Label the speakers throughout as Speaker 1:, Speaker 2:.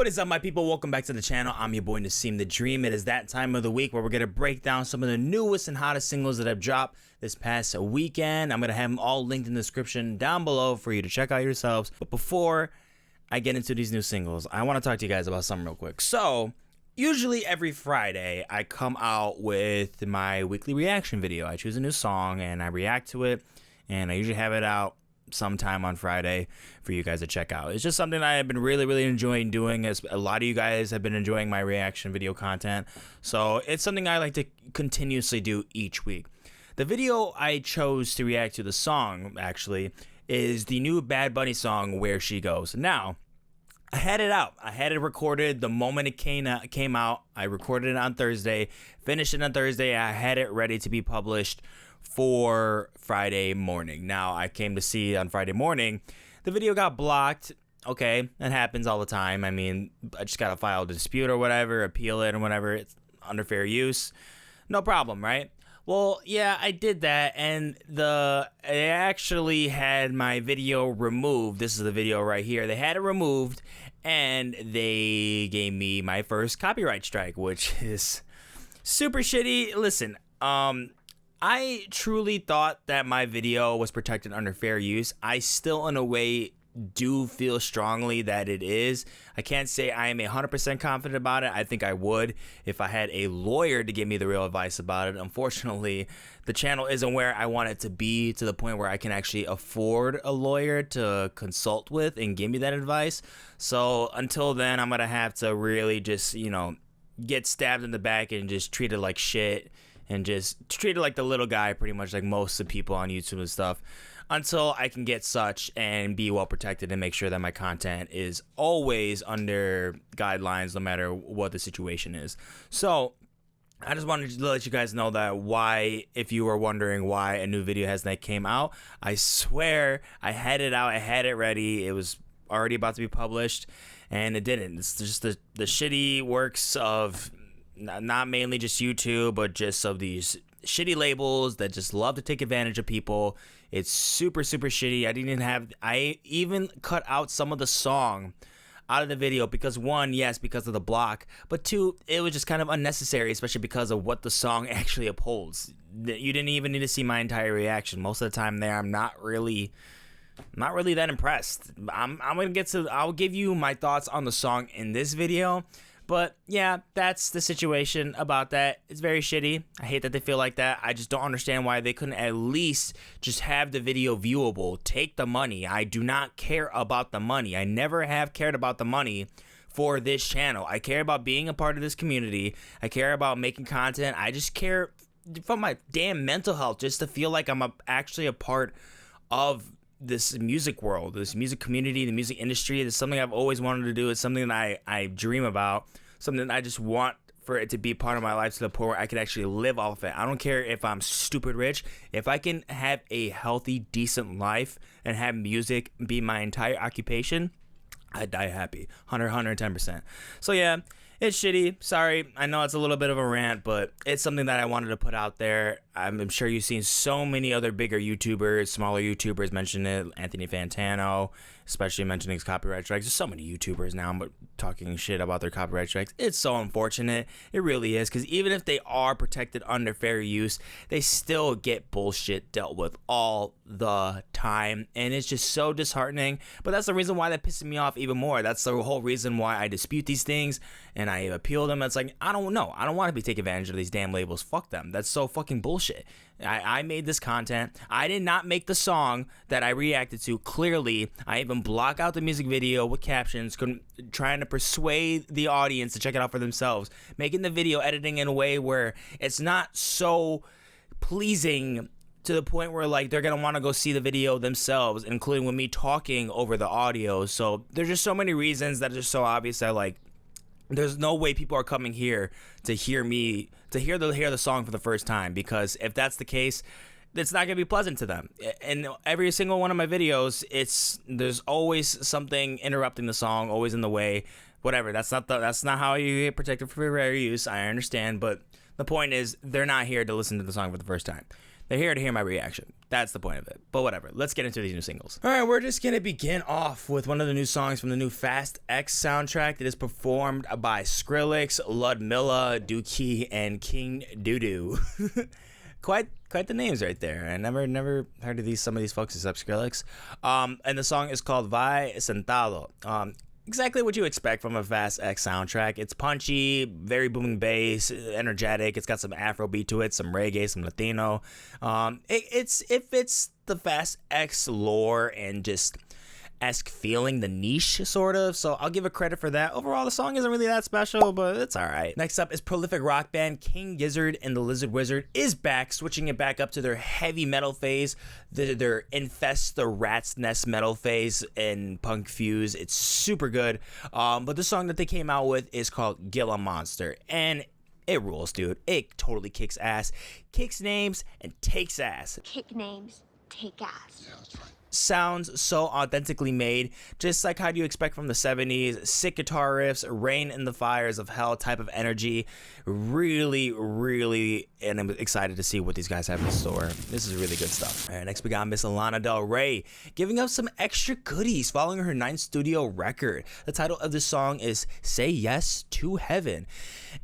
Speaker 1: What is up, my people? Welcome back to the channel. I'm your boy Naseem the Dream. It is that time of the week where we're going to break down some of the newest and hottest singles that have dropped this past weekend. I'm going to have them all linked in the description down below for you to check out yourselves. But before I get into these new singles, I want to talk to you guys about something real quick. So, usually every Friday, I come out with my weekly reaction video. I choose a new song and I react to it, and I usually have it out sometime on Friday for you guys to check out. It's just something I have been really enjoying doing, as a lot of you guys have been enjoying my reaction video content. So it's something I like to continuously do each week. The video I chose to react to, the song actually, is the new Bad Bunny song, Where She Goes. Now, I had it out. I had it recorded the moment it came out. I recorded it on Thursday, finished it on Thursday. I had it ready to be published for Friday morning. Now, I came to see on Friday morning, the video got blocked. Okay, that happens all the time. I mean, I just gotta file a dispute or whatever, appeal it or whatever. It's under fair use. No problem, right? Well, yeah, I did that, and I actually had my video removed. This is the video right here. They had it removed, and they gave me my first copyright strike, which is super shitty. Listen, I truly thought that my video was protected under fair use. I still, in a way, do feel strongly that it is. I can't say I am 100% confident about it. I think I would if I had a lawyer to give me the real advice about it. Unfortunately, the channel isn't where I want it to be, to the point where I can actually afford a lawyer to consult with and give me that advice. So until then, I'm gonna have to really just, you know, get stabbed in the back and just treat it like shit. And just treat it like the little guy, pretty much like most of the people on YouTube and stuff, until I can get such and be well protected and make sure that my content is always under guidelines, no matter what the situation is. So I just wanted to let you guys know that why, if you were wondering why a new video hasn't came out, I swear I had it out, I had it ready, it was already about to be published, and it didn't. It's just the shitty works of not mainly just YouTube, but just of these shitty labels that just love to take advantage of people. It's super shitty. I even cut out some of the song out of the video because, one, yes, because of the block, but two, it was just kind of unnecessary, especially because of what the song actually upholds. You didn't even need to see my entire reaction. Most of the time there, I'm not really that impressed. I'll give you my thoughts on the song in this video. But yeah, that's the situation about that. It's very shitty. I hate that they feel like that. I just don't understand why they couldn't at least just have the video viewable. Take the money. I do not care about the money. I never have cared about the money for this channel. I care about being a part of this community. I care about making content. I just care for my damn mental health, just to feel like I'm actually a part of this music world, this music community, the music industry. It's something I've always wanted to do. It's something that I dream about, something that I just want for it to be part of my life, to the point where I can actually live off it. I don't care if I'm stupid rich. If I can have a healthy, decent life and have music be my entire occupation, I die happy. 110%. So yeah, it's shitty. Sorry, I know it's a little bit of a rant, but it's something that I wanted to put out there. I'm sure you've seen so many other bigger YouTubers, smaller YouTubers mention it. Anthony Fantano, especially mentioning his copyright strikes. There's so many YouTubers now but talking shit about their copyright strikes. It's so unfortunate. It really is, because even if they are protected under fair use, they still get bullshit dealt with all the time, and it's just so disheartening. But that's the reason why that pisses me off even more. That's the whole reason why I dispute these things and I appeal them. It's like, I don't know. I don't want to be taking advantage of these damn labels. Fuck them. That's so fucking bullshit. I made this content. I did not make the song that I reacted to. Clearly, I even block out the music video with captions, trying to persuade the audience to check it out for themselves, making the video editing in a way where it's not so pleasing to the point where like they're gonna want to go see the video themselves, including with me talking over the audio. So there's just so many reasons that are just so obvious that like there's no way people are coming here to hear me, to hear the song for the first time, because if that's the case, it's not gonna be pleasant to them. And every single one of my videos, there's always something interrupting the song, always in the way. Whatever. That's not how you get protected for fair use. I understand, but the point is, they're not here to listen to the song for the first time. They're here to hear my reaction. That's the point of it. But whatever. Let's get into these new singles. All right, we're just going to begin off with one of the new songs from the new Fast X soundtrack that is performed by Skrillex, LUDMILLA, Duki, and King Doudou. Quite the names right there. I never heard of some of these folks except Skrillex. And the song is called Vai Sentado. Exactly what you expect from a Fast X soundtrack. It's punchy, very booming bass, energetic. It's got some Afro beat to it, some reggae, some Latino. It fits the Fast X lore and just esque feeling, the niche sort of. So I'll give it credit for that. Overall, the song isn't really that special, but it's all right. Next up is prolific rock band King Gizzard and the Lizard Wizard is back, switching it back up to their heavy metal phase, their Infest the Rat's Nest metal phase and punk fuse. It's super good. But the song that they came out with is called Gila Monster, and it rules, dude. It totally kicks ass, kicks names, and takes ass.
Speaker 2: Kick names, take ass.
Speaker 3: Yeah, that's right.
Speaker 1: Sounds so authentically made, just like how do you expect from the 70s. Sick guitar riffs, rain in the fires of hell type of energy. Really, and I'm excited to see what these guys have in store. This is really good stuff. All right, next we got Miss Lana Del Rey giving up some extra goodies following her 9th studio record. The title of this song is Say Yes to Heaven,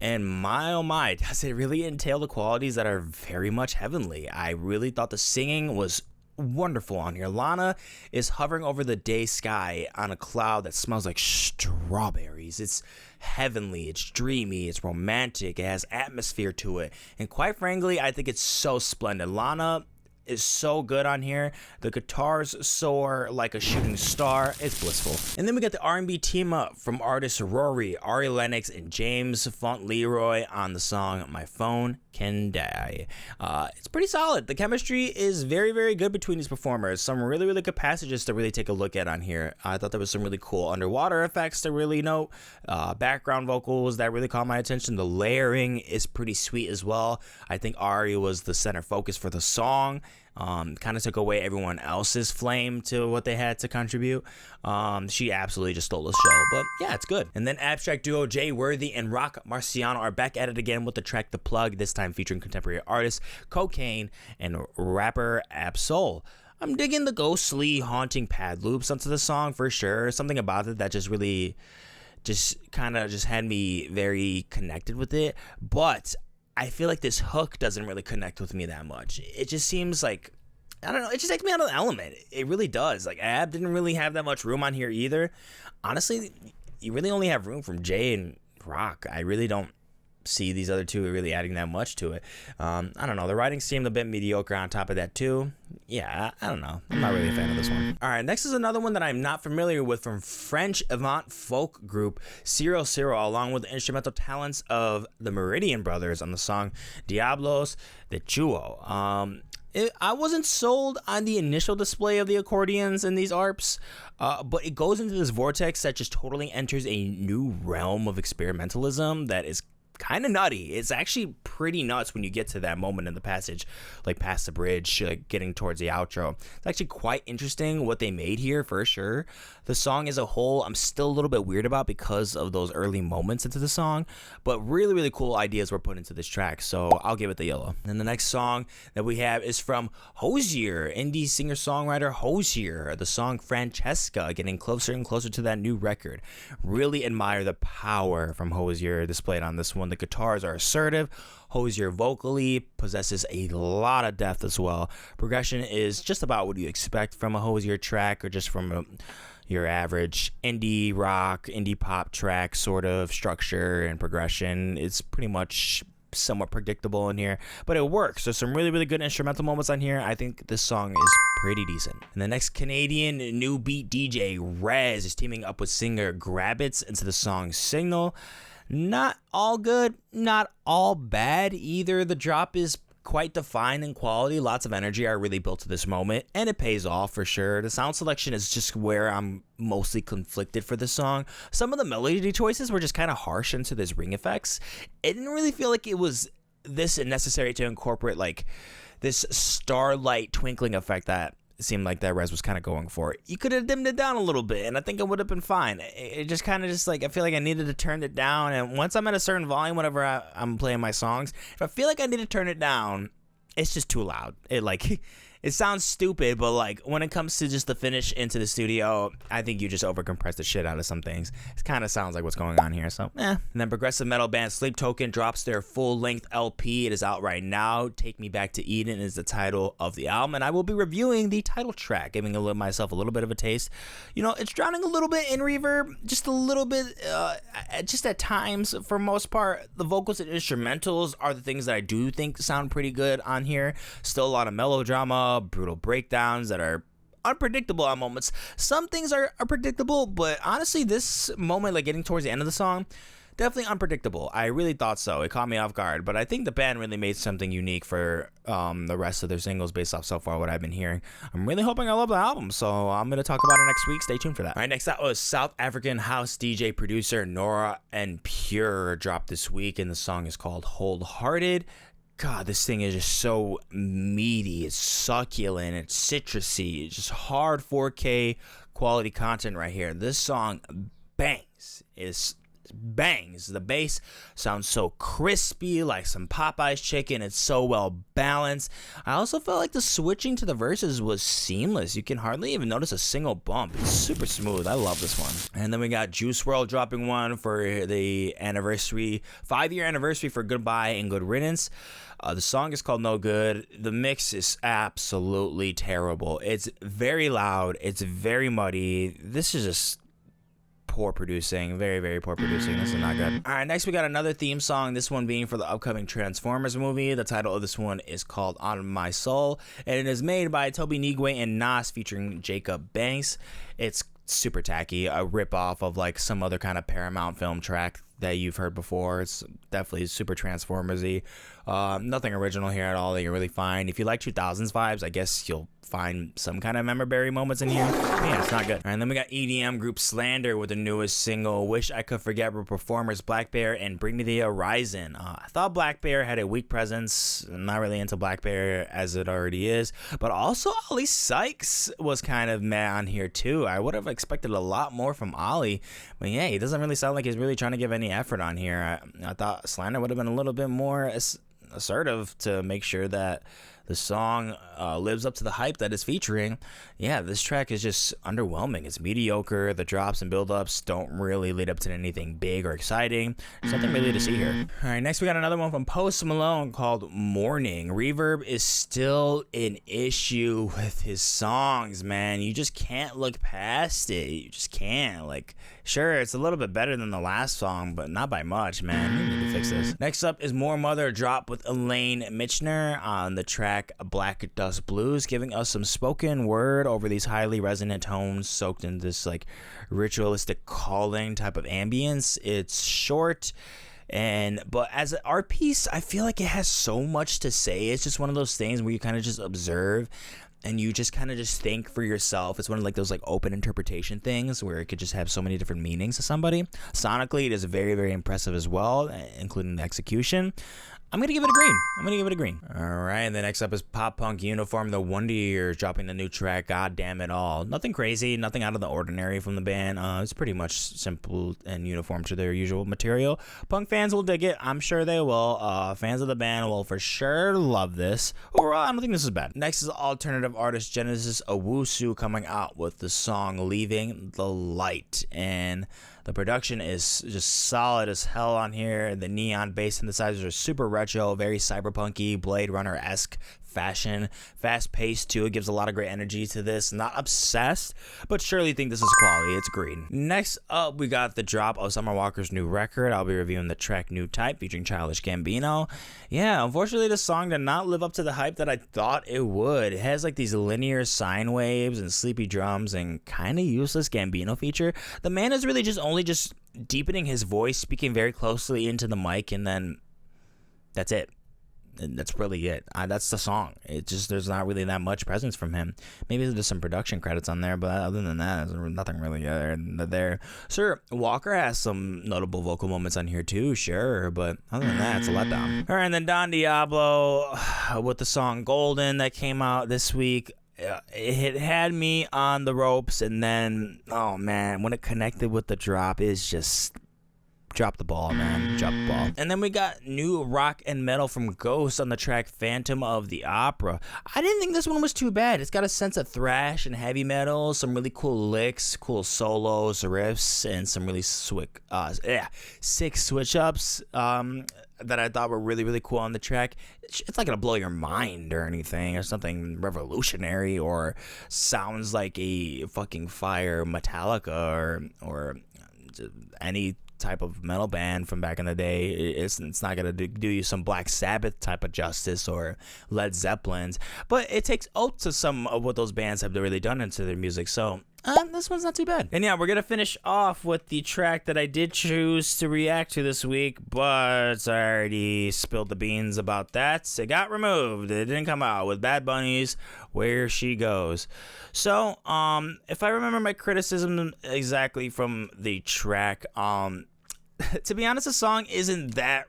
Speaker 1: and my oh my, does it really entail the qualities that are very much heavenly. I really thought the singing was wonderful on here. Lana is hovering over the day sky on a cloud that smells like strawberries. It's heavenly, it's dreamy, it's romantic, it has atmosphere to it, and quite frankly, I think it's so splendid. Lana is so good on here. The guitars soar like a shooting star. It's blissful. And then we got the R&B team up from artists Rory, Lennox, and James Fauntleroy on the song My Phone Can Die. It's pretty solid. The chemistry is very good between these performers. Some really good passages to really take a look at on here. I thought there was some really cool underwater effects to really note. Background vocals that really caught my attention. The layering is pretty sweet as well. I think Ari was the center focus for the song. Kind of took away everyone else's flame to what they had to contribute. She absolutely just stole the show, but yeah, it's good. And then abstract duo Jay Worthy and Rock Marciano are back at it again with the track The Plug, this time featuring contemporary artists Cocaine and rapper Absol. I'm digging the ghostly, haunting pad loops onto the song for sure. Something about it that just really kind of had me very connected with it, but I feel like this hook doesn't really connect with me that much. It just seems like, I don't know, it just takes me out of the element. It really does. Like, Ab didn't really have that much room on here either. Honestly, you really only have room from Jay and Rock. I really don't see these other two really adding that much to it. I don't know. The writing seemed a bit mediocre on top of that too. Yeah, I don't know. I'm not really a fan of this one. All right, next is another one that I'm not familiar with from French avant folk group Cyril, along with the instrumental talents of the Meridian brothers on the song Diablos de Chuao. I wasn't sold on the initial display of the accordions in these ARPs, but it goes into this vortex that just totally enters a new realm of experimentalism that is kind of nutty. It's actually pretty nuts when you get to that moment in the passage, like past the bridge, like getting towards the outro. It's actually quite interesting what they made here for sure. The song as a whole, I'm still a little bit weird about because of those early moments into the song, but really cool ideas were put into this track, so I'll give it the yellow. And the next song that we have is from Hozier, indie singer-songwriter Hozier. The song Francesca, getting closer and closer to that new record. Really admire the power from Hozier displayed on this one. The guitars are assertive. Hozier vocally possesses a lot of depth as well. Progression is just about what you expect from a Hozier track, or just from your average indie rock, indie pop track sort of structure and progression. It's pretty much somewhat predictable in here, but it works. There's some really good instrumental moments on here. I think this song is pretty decent. And the next Canadian new beat DJ, Rezz, is teaming up with singer Grabbits into the song Signal. Not all good, not all bad either. The drop is quite defined in quality. Lots of energy are really built to this moment, and it pays off for sure. The sound selection is just where I'm mostly conflicted for this song. Some of the melody choices were just kind of harsh into this ring effects. It didn't really feel like it was this necessary to incorporate like this starlight twinkling effect that it seemed like that Rezz was kind of going for. You could have dimmed it down a little bit, and I think it would have been fine. It just kind of like, I feel like I needed to turn it down, and once I'm at a certain volume, whenever I'm playing my songs, if I feel like I need to turn it down, it's just too loud. It like it sounds stupid, but like when it comes to just the finish into the studio, I think you just overcompress the shit out of some things. It kind of sounds like what's going on here. So And then progressive metal band Sleep Token drops their full-length LP. It is out right now. Take Me Back to Eden is the title of the album, and I will be reviewing the title track, giving myself a little bit of a taste. You know, it's drowning a little bit in reverb, just a little bit, just at times. For most part, the vocals and instrumentals are the things that I do think sound pretty good on here. Still a lot of melodrama, brutal breakdowns that are unpredictable at moments. Some things are predictable, but honestly, this moment, like getting towards the end of the song, definitely unpredictable. I really thought so. It caught me off guard, but I think the band really made something unique for the rest of their singles based off so far what I've been hearing. I'm really hoping I love the album, so I'm going to talk about it next week. Stay tuned for that. All right, next up was South African house DJ producer Nora and Pure dropped this week, and the song is called Wholehearted. God, this thing is just so meaty. It's succulent. It's citrusy. It's just hard 4K quality content right here. This song bangs. Bangs. The bass sounds so crispy, like some Popeye's chicken. It's so well balanced. I also felt like the switching to the verses was seamless. You can hardly even notice a single bump. It's super smooth. I love this one. And then we got Juice WRLD dropping one for the anniversary, 5-year anniversary for Goodbye and Good Riddance. The song is called No Good. The mix is absolutely terrible. It's very loud. It's very muddy. This is just poor producing. Very, very poor producing. This is not good. All right, next we got another theme song, this one being for the upcoming Transformers movie. The title of this one is called On My Soul, and it is made by Toby Nigwe and Nas featuring Jacob Banks. It's super tacky, a ripoff of like some other kind of Paramount film track that you've heard before. It's definitely super Transformers-y. Nothing original here at all that you're really find. If you like 2000s vibes, I guess you'll find some kind of memorabilia moments in here. Man, it's not good. All right, and then we got EDM group Slander with the newest single, Wish I Could Forget, with performers Black Bear and Bring Me the Horizon. I thought Black Bear had a weak presence. I'm not really into Black Bear as it already is, but also Ollie Sykes was kind of meh on here too. I would have expected a lot more from Ollie, but yeah, he doesn't really sound like he's really trying to give any effort on here. I thought Slander would have been a little bit more assertive to make sure that the song lives up to the hype that it's featuring. Yeah, this track is just underwhelming. It's mediocre. The drops and build-ups don't really lead up to anything big or exciting. There's nothing really to see here. All right, next we got another one from Post Malone called Morning. Reverb is still an issue with his songs, man. You just can't look past it. You just can't. Like, sure, it's a little bit better than the last song, but not by much, man. We need to fix this. Next up is More Mother drop with Elaine Mitchener on the track Black Dust Blues, giving us some spoken word over these highly resonant tones soaked in this like ritualistic calling type of ambience. It's short, but as an art piece, I feel like it has so much to say. It's just one of those things where you kind of just observe and you just kind of just think for yourself. It's one of like those like open interpretation things where it could just have so many different meanings to somebody. Sonically, it is very, very impressive as well, including the execution. I'm going to give it a green. All right, and then next up is Pop Punk Uniform, the Wonder Years, dropping the new track, Goddammitall. Nothing crazy, nothing out of the ordinary from the band. It's pretty much simple and uniform to their usual material. Punk fans will dig it. I'm sure they will. Fans of the band will for sure love this. Overall, I don't think this is bad. Next is alternative artist Genesis Owusu coming out with the song Leaving the Light. And the production is just solid as hell on here. The neon bass synthesizers are super retro, very cyberpunky, Blade Runner-esque fashion. Fast-paced, too. It gives a lot of great energy to this. Not obsessed, but surely think this is quality. It's green. Next up, we got the drop of Summer Walker's new record. I'll be reviewing the track New Type featuring Childish Gambino. Yeah, unfortunately, this song did not live up to the hype that I thought it would. It has like these linear sine waves and sleepy drums and kind of useless Gambino feature. The man is really just deepening his voice, speaking very closely into the mic, and then that's it. And that's really it. That's the song. There's not really that much presence from him. Maybe there's some production credits on there, but other than that, there's nothing really there. Sure, Walker has some notable vocal moments on here too, sure, but other than that, it's a letdown. All right, and then Don Diablo with the song Golden that came out this week. It had me on the ropes, and then, oh man, when it connected with the drop, it's just Drop the ball, man. Drop the ball. And then we got new rock and metal from Ghost on the track Phantom of the Opera. I didn't think this one was too bad. It's got a sense of thrash and heavy metal, some really cool licks, cool solos, riffs, and some really sick switch ups that I thought were really, really cool on the track. It's not gonna blow your mind or anything, or something revolutionary, or sounds like a fucking fire Metallica or any type of metal band from back in the day. It's not gonna do you some Black Sabbath type of justice or Led Zeppelin's, but it takes oath to some of what those bands have really done into their music. So this one's not too bad. And yeah, we're gonna finish off with the track that I did choose to react to this week, but I already spilled the beans about that. It got removed. It didn't come out, with Bad Bunny's Where She Goes. So if I remember my criticism exactly from the track, to be honest, the song isn't that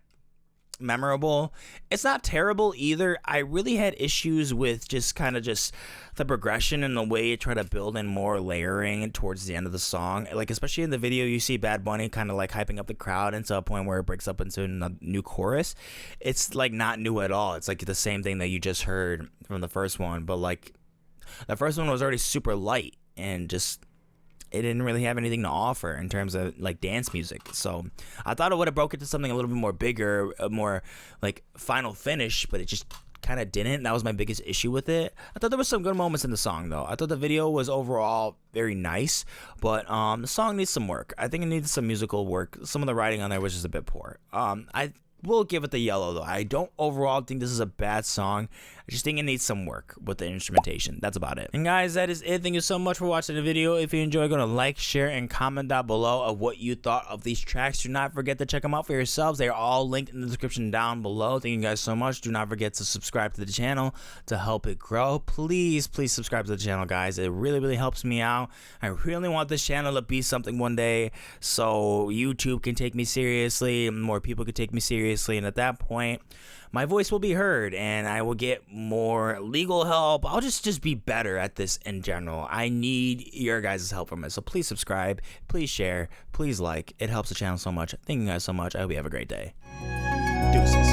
Speaker 1: memorable. It's not terrible either. I really had issues with just the progression and the way it tried to build in more layering towards the end of the song. Like, especially in the video, you see Bad Bunny kind of like hyping up the crowd into a point where it breaks up into a new chorus. It's like not new at all. It's like the same thing that you just heard from the first one, but like the first one was already super light and just it didn't really have anything to offer in terms of like dance music. So I thought it would have broke it to something a little bit more bigger, more like final finish, but it just kind of didn't. That was my biggest issue with it. I thought there was some good moments in the song though. I thought the video was overall very nice, but the song needs some work. I think it needs some musical work. Some of the writing on there was just a bit poor. I will give it the yellow though. I don't overall think this is a bad song. I just think it needs some work with the instrumentation. That's about it. And guys, that is it. Thank you so much for watching the video. If you enjoyed, go to like, share, and comment down below of what you thought of these tracks. Do not forget to check them out for yourselves. They are all linked in the description down below. Thank you guys so much. Do not forget to subscribe to the channel to help it grow. Please subscribe to the channel, guys. It really, really helps me out. I really want this channel to be something one day so YouTube can take me seriously, more people can take me seriously, and at that point, my voice will be heard and I will get more legal help. I'll just be better at this in general. I need your guys' help from it. So please subscribe, please share, please like. It helps the channel so much. Thank you guys so much. I hope you have a great day. Deuces.